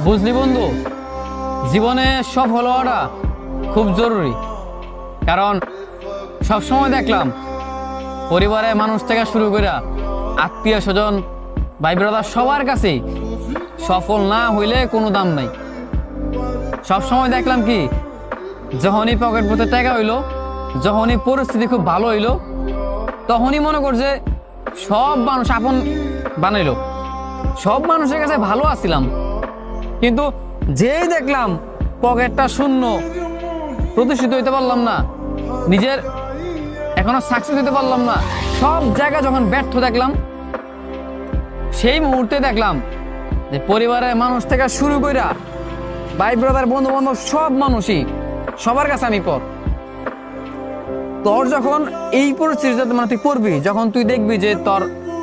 বুঝলি বন্ধু, জীবনে সফল হওয়াটা খুব জরুরি। কারণ সবসময় দেখলাম পরিবারের মানুষ থেকে শুরু করে আত্মীয় স্বজন, ভাই ব্রাদার সবার কাছেই সফল না হইলে কোনো দাম নাই। সবসময় দেখলাম কি, যখনই পকেট পথে টাকা হইলো, যখনই পরিস্থিতি খুব ভালো হইলো, তখনই মনে করছে সব মানুষ আপন বানাইলো, সব মানুষের কাছে ভালো আছিলাম। কিন্তু যেই দেখলাম পকেটটা শূন্য, প্রতিষ্ঠিত হইতে পারলাম না, নিজের এখনো সাকসেস হইতে পারলাম না, সব জায়গায় যখন ব্যর্থ দেখলাম, সেই মুহূর্তে দেখলাম যে পরিবারের মানুষ থেকে শুরু কইরা ভাই ব্রাদার, বন্ধু বান্ধব, সব মানুষই, সবার কাছে আমি পর। তোর যখন এই পরিস্থিতিতে মানে তুই পড়বি, যখন তুই দেখবি যে তোর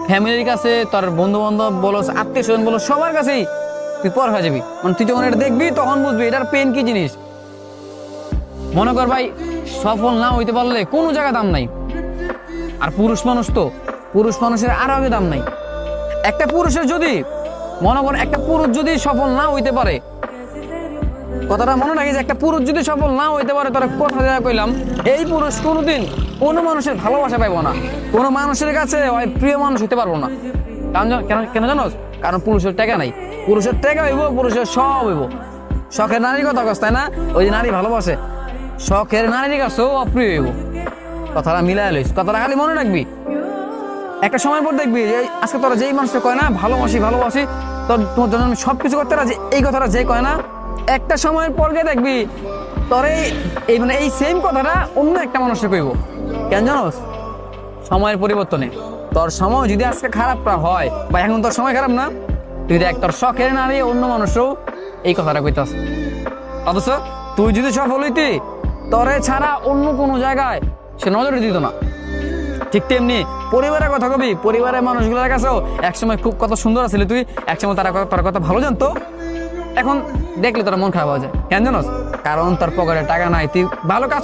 ফ্যামিলির কাছে, তোর বন্ধু বান্ধব বলো, আত্মীয় স্বজন বলো, সবার কাছেই তুই পর হয়ে যাবি। মানে তুই যখন এটা দেখবি তখন বুঝবি এটার পেন কি জিনিস। মনে কর ভাই, সফল না হইতে পারলে কোনো জায়গায় দাম নাই। আর পুরুষ মানুষ তো, পুরুষ মানুষের আরো আগে দাম নাই। একটা পুরুষের যদি মনে কর, একটা পুরুষ যদি সফল না হইতে পারে, কথাটা মনে রাখি যে একটা পুরুষ যদি সফল না হইতে পারে, তার কথা দেওয়া কইলাম, এই পুরুষ কোনোদিন কোনো মানুষের ভালোবাসা পাইব না, কোনো মানুষের কাছে ওই প্রিয় মানুষ হইতে পারবো না। কারণ কেন জানোস? কারণ পুরুষের টাকা নাই। পুরুষের টাকা হইব, পুরুষের সব হইব। শখের নারীর কথা কস, তাই না? ওই যে নারী ভালোবাসে, শখের নারীর কাছেও অপ্রিয় হইব। কথাটা মিলাই লইস, কথাটা খালি মনে রাখবি। একটা সময় পর দেখবি যে আজকে তোরা যেই মানুষটা কয় না ভালোবাসি ভালোবাসি, তোর তোমার জন্য আমি সবকিছু করতে রাজি, এই কথাটা যে কয় না, একটা সময়ের পর গিয়ে দেখবি তোর এই মানে এই সেম কথাটা অন্য একটা মানুষকে কইব। কেন জানোস? সময়ের পরিবর্তনে তোর সময় যদি আজকে খারাপটা হয়, বা এখন তোর সময় খারাপ না, তুই দেখ তোর শখের নারী অন্য মানুষও এই কথাটা কইতাস। অথচ তুই যদি সফল হইতি, তোরে ছাড়া অন্য কোনো জায়গায় সে নজরে দিত না। ঠিক তেমনি পরিবারের কথা কবি, পরিবারের মানুষগুলোর কাছেও একসময় খুব কত সুন্দর আছিলি তুই, একসময় তোর কথা ভালো জানতো, এখন দেখলে তোর মন খারাপ হয়ে যায়। কেন জানোস? কারণ তোর পকেটে টাকা নাই, তুই ভালো কাজ